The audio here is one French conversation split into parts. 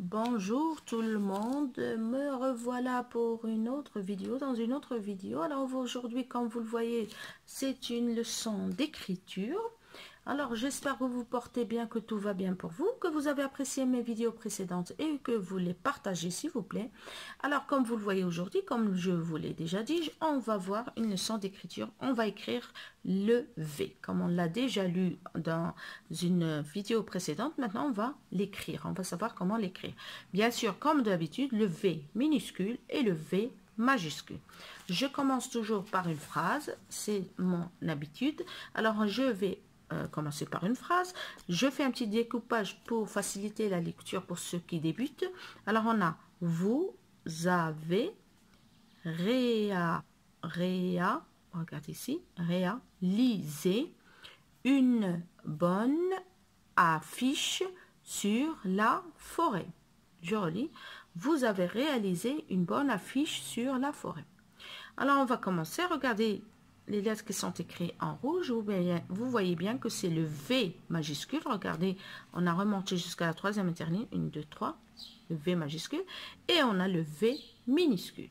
Bonjour tout le monde, me revoilà pour une autre vidéo, dans une autre vidéo. Alors aujourd'hui, comme vous le voyez, c'est une leçon d'écriture. Alors j'espère que vous portez bien, que tout va bien pour vous, que vous avez apprécié mes vidéos précédentes et que vous les partagez s'il vous plaît. Alors comme vous le voyez aujourd'hui, comme je vous l'ai déjà dit, on va voir une leçon d'écriture. On va écrire le V. Comme on l'a déjà lu dans une vidéo précédente, maintenant on va l'écrire. On va savoir comment l'écrire. Bien sûr, comme d'habitude, le V minuscule et le V majuscule. Je commence toujours par une phrase, c'est mon habitude. Alors je vais commencer par une phrase. Je fais un petit découpage pour faciliter la lecture pour ceux qui débutent. Alors on a vous avez regarde ici, réalisé une bonne affiche sur la forêt. Je relis. Vous avez réalisé une bonne affiche sur la forêt. Alors on va commencer. Regardez les lettres qui sont écrites en rouge. Vous voyez bien que c'est le V majuscule. Regardez, on a remonté jusqu'à la troisième éternelle. 1, 2, 3. Le V majuscule. Et on a le V minuscule.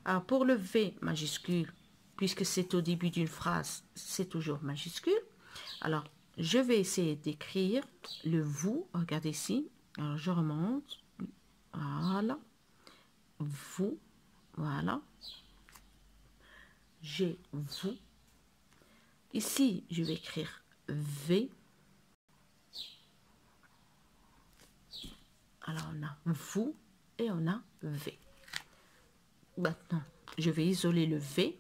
Alors pour le V majuscule, puisque c'est au début d'une phrase, c'est toujours majuscule. Alors je vais essayer d'écrire le vous. Regardez ici. Alors je remonte. Voilà. Vous. Voilà. J'ai vous. Ici, je vais écrire V. Alors, on a vous et on a V. Maintenant, je vais isoler le V.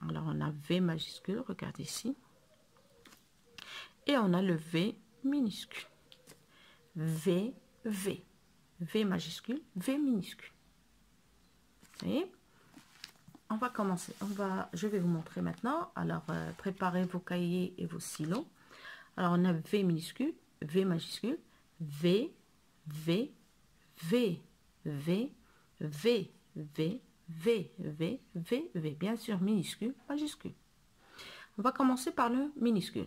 Alors, on a V majuscule, regardez ici. Et on a le V minuscule. V, V. V majuscule, V minuscule. Vous voyez? On va commencer. Je vais vous montrer maintenant. Alors, préparez vos cahiers et vos stylos. Alors, on a V minuscule, V majuscule, V, V, V, V, V, V, V, V, V, V. Bien sûr, minuscule, majuscule. On va commencer par le minuscule.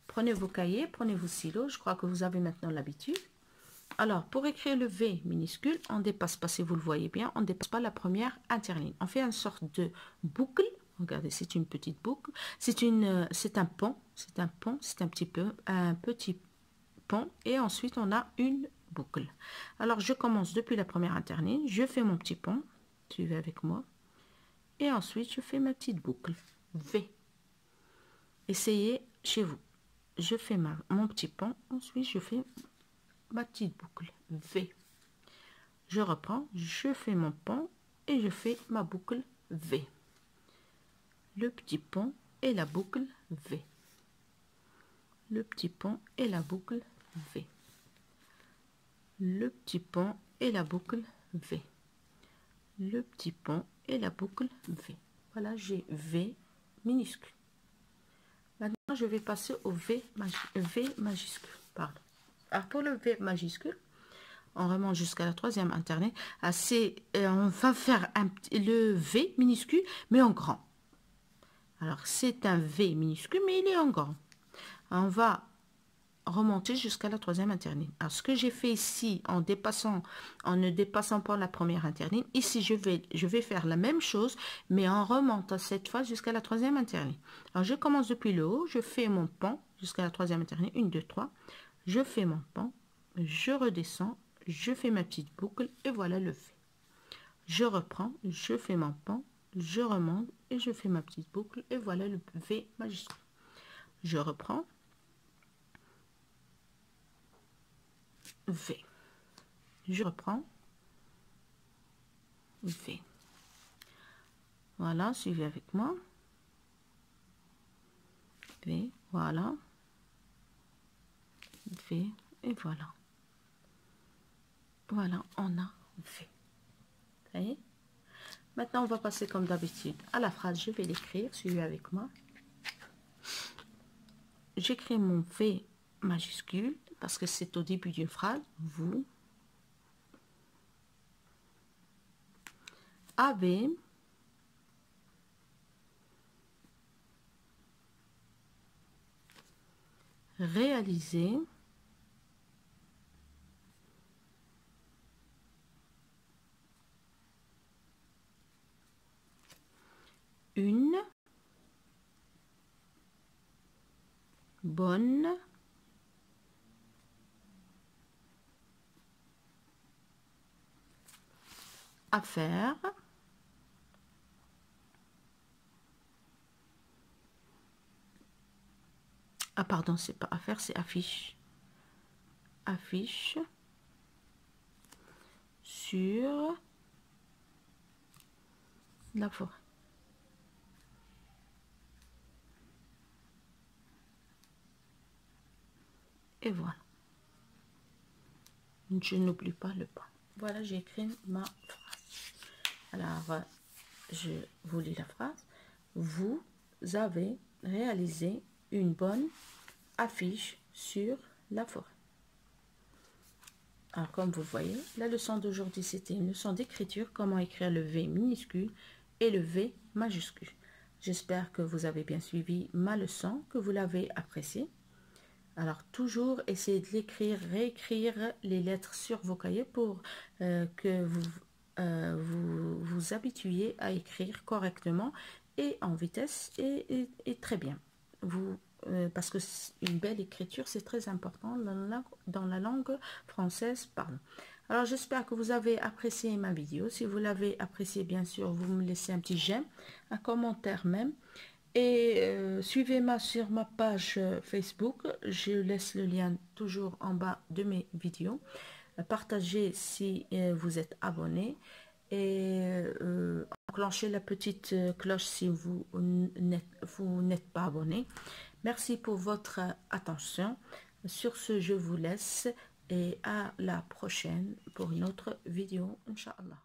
Prenez vos cahiers, prenez vos stylos. Je crois que vous avez maintenant l'habitude. Alors, pour écrire le V minuscule, on ne dépasse pas, si vous le voyez bien, on ne dépasse pas la première interligne. On fait une sorte de boucle. Regardez, c'est une petite boucle. C'est un pont. C'est un pont. C'est un petit pont. Et ensuite, on a une boucle. Alors, je commence depuis la première interligne. Je fais mon petit pont. Suivez avec moi. Et ensuite, je fais ma petite boucle. V. Essayez chez vous. Je fais mon petit pont. Ensuite, je fais ma petite boucle V. Je reprends, je fais mon pont et je fais ma boucle V. Le petit pont et la boucle V. Le petit pont et la boucle V. Le petit pont et la boucle V. Le petit pont et la boucle V. Voilà, j'ai V minuscule. Maintenant, je vais passer au V majuscule. Pardon. Alors, pour le V majuscule, on remonte jusqu'à la troisième interligne. On va faire le V minuscule, mais en grand. Alors, c'est un V minuscule, mais il est en grand. On va remonter jusqu'à la troisième interligne. Alors, ce que j'ai fait ici, en ne dépassant pas la première interligne, ici, je vais faire la même chose, mais en remontant cette fois jusqu'à la troisième interligne. Alors, je commence depuis le haut, je fais mon pont jusqu'à la troisième interligne, 1, 2, 3. Je fais mon pont, je redescends, je fais ma petite boucle et voilà le V. Je reprends, je fais mon pont, je remonte et je fais ma petite boucle et voilà le V majuscule. Je reprends, V. Je reprends, V. Voilà, suivez avec moi. V, voilà. V et voilà. Voilà, on a V. Vous voyez? Maintenant, on va passer comme d'habitude à la phrase. Je vais l'écrire, suivez avec moi. J'écris mon V majuscule parce que c'est au début d'une phrase. Vous avez réalisé bonne affaire ah pardon, c'est pas affaire, c'est affiche. Affiche sur la forêt. Et voilà. Je n'oublie pas le pas. Voilà, j'ai écrit ma phrase. Alors, je vous lis la phrase. Vous avez réalisé une bonne affiche sur la forêt. Alors, comme vous voyez, la leçon d'aujourd'hui, c'était une leçon d'écriture, comment écrire le V minuscule et le V majuscule. J'espère que vous avez bien suivi ma leçon, que vous l'avez appréciée. Alors, toujours essayez de l'écrire, réécrire les lettres sur vos cahiers pour que vous vous habituiez à écrire correctement et en vitesse et très bien. Parce que une belle écriture, c'est très important dans la langue française. Pardon. Alors, j'espère que vous avez apprécié ma vidéo. Si vous l'avez apprécié, bien sûr, vous me laissez un petit j'aime, un commentaire même. Et suivez-moi sur ma page Facebook. Je laisse le lien toujours en bas de mes vidéos. Partagez si vous êtes abonné. Et enclenchez la petite cloche si vous n'êtes pas abonné. Merci pour votre attention. Sur ce, je vous laisse et à la prochaine pour une autre vidéo, Inch'Allah.